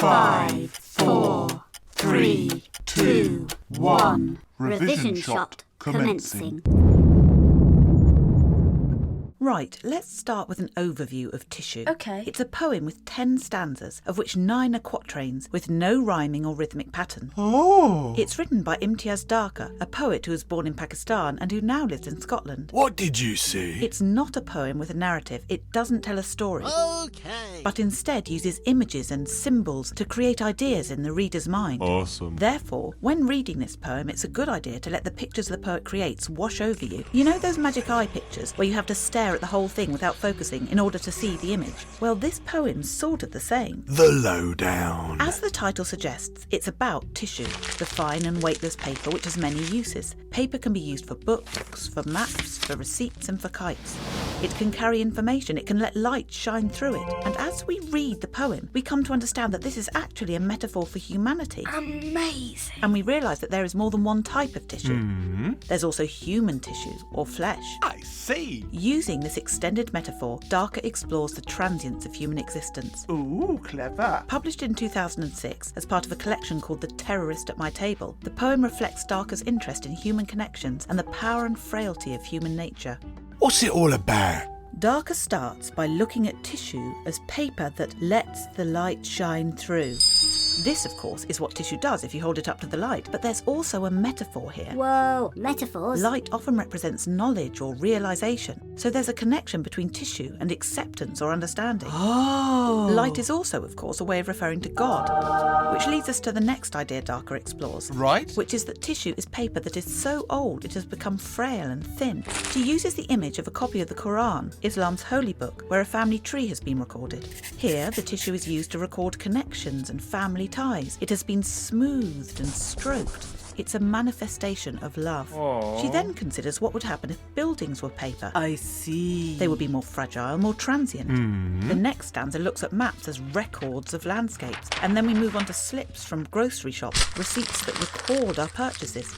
5, 4, 3, 2, 1. Revision shot commencing. Right, let's start with an overview of Tissue. Okay. It's a poem with 10 stanzas, of which 9 are quatrains, with no rhyming or rhythmic pattern. Oh! It's written by Imtiaz Dharker, a poet who was born in Pakistan and who now lives in Scotland. What did you say? It's not a poem with a narrative. It doesn't tell a story. Okay. But instead uses images and symbols to create ideas in the reader's mind. Awesome. Therefore, when reading this poem, it's a good idea to let the pictures the poet creates wash over you. You know those magic eye pictures where you have to stare at the whole thing without focusing in order to see the image? Well, this poem's sort of the same. The lowdown. As the title suggests, it's about tissue, the fine and weightless paper which has many uses. Paper can be used for books, for maps, for receipts and for kites. It can carry information, it can let light shine through it. And as we read the poem, we come to understand that this is actually a metaphor for humanity. Amazing. And we realise that there is more than one type of tissue. There's also human tissue, or flesh. I see. Using this extended metaphor, Dharker explores the transience of human existence. Ooh, clever. Published in 2006 as part of a collection called The Terrorist at My Table, the poem reflects Dharker's interest in human connections and the power and frailty of human nature. What's it all about? Dharker starts by looking at tissue as paper that lets the light shine through. This, of course, is what tissue does if you hold it up to the light, but there's also a metaphor here. Whoa, metaphors. Light often represents knowledge or realisation, so there's a connection between tissue and acceptance or understanding. Oh. Light is also, of course, a way of referring to God, which leads us to the next idea Dharker explores. Right. Which is that tissue is paper that is so old it has become frail and thin. She uses the image of a copy of the Quran, Islam's holy book, where a family tree has been recorded. Here, the tissue is used to record connections and family ties. It has been smoothed and stroked. It's a manifestation of love. Aww. She then considers what would happen if buildings were paper. I see. They would be more fragile, more transient. The next stanza looks at maps as records of landscapes, and then we move on to slips from grocery shops, receipts that record our purchases.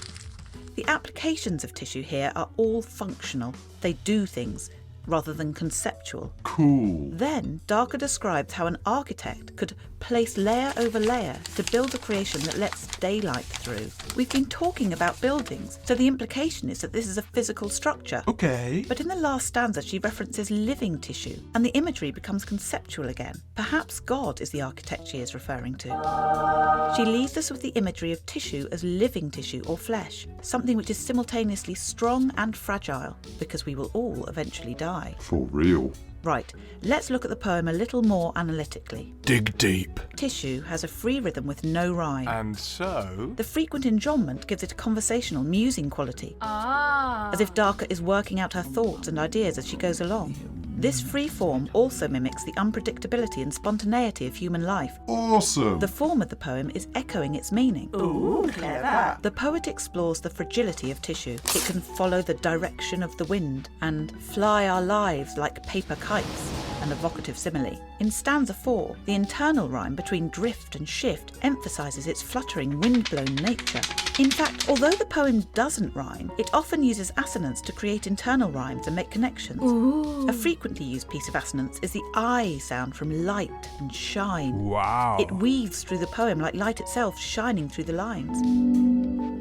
The applications of tissue here are all functional. They do things, rather than conceptual. Cool. Then, Dharker describes how an architect could place layer over layer to build a creation that lets daylight through. We've been talking about buildings, so the implication is that this is a physical structure. Okay. But in the last stanza, she references living tissue, and the imagery becomes conceptual again. Perhaps God is the architect she is referring to. She leaves us with the imagery of tissue as living tissue or flesh, something which is simultaneously strong and fragile, because we will all eventually die. For real. Right, let's look at the poem a little more analytically. Dig deep. Tissue has a free rhythm with no rhyme. And so? The frequent enjambment gives it a conversational, musing quality, as if Dharker is working out her thoughts and ideas as she goes along. This free form also mimics the unpredictability and spontaneity of human life. Awesome. The form of the poem is echoing its meaning. Ooh, clever. The poet explores the fragility of tissue. It can follow the direction of the wind and fly our lives like paper kites, an evocative simile. In stanza 4, the internal rhyme between drift and shift emphasises its fluttering, wind-blown nature. In fact, although the poem doesn't rhyme, it often uses assonance to create internal rhymes and make connections. Ooh. A frequently used piece of assonance is the I sound from light and shine. Wow. It weaves through the poem like light itself shining through the lines.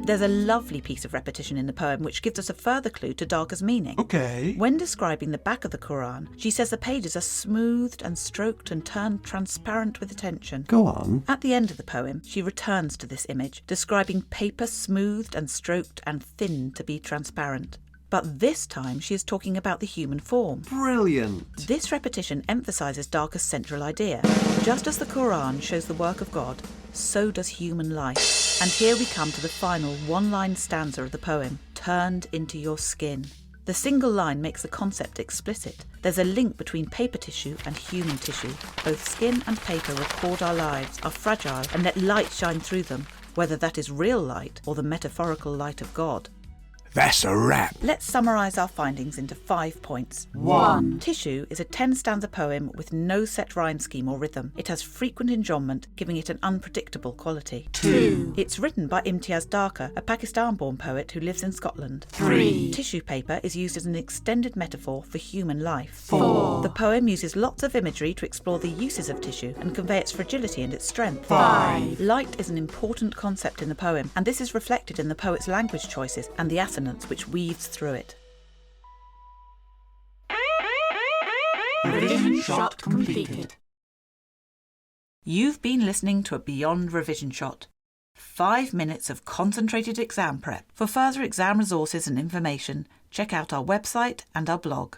There's a lovely piece of repetition in the poem which gives us a further clue to Dharker's meaning. Okay. When describing the back of the Quran, she says the pages are smoothed and stroked and turned transparent with attention. Go on. At the end of the poem, she returns to this image, describing paper smoothed and stroked and thin to be transparent. But this time she is talking about the human form. Brilliant. This repetition emphasises Dharker's central idea. Just as the Quran shows the work of God, so does human life. And here we come to the final one-line stanza of the poem, turned into your skin. The single line makes the concept explicit. There's a link between paper tissue and human tissue. Both skin and paper record our lives, are fragile, and let light shine through them, whether that is real light or the metaphorical light of God. That's a wrap. Let's summarise our findings into 5 points. 1. Tissue is a 10-stanza poem with no set rhyme scheme or rhythm. It has frequent enjambment, giving it an unpredictable quality. 2. It's written by Imtiaz Dharker, a Pakistan-born poet who lives in Scotland. 3. Tissue paper is used as an extended metaphor for human life. 4. The poem uses lots of imagery to explore the uses of tissue and convey its fragility and its strength. 5. Light is an important concept in the poem, and this is reflected in the poet's language choices and the assonance which weaves through it. Revision shot completed. You've been listening to a Beyond Revision Shot. 5 minutes of concentrated exam prep. For further exam resources and information, check out our website and our blog.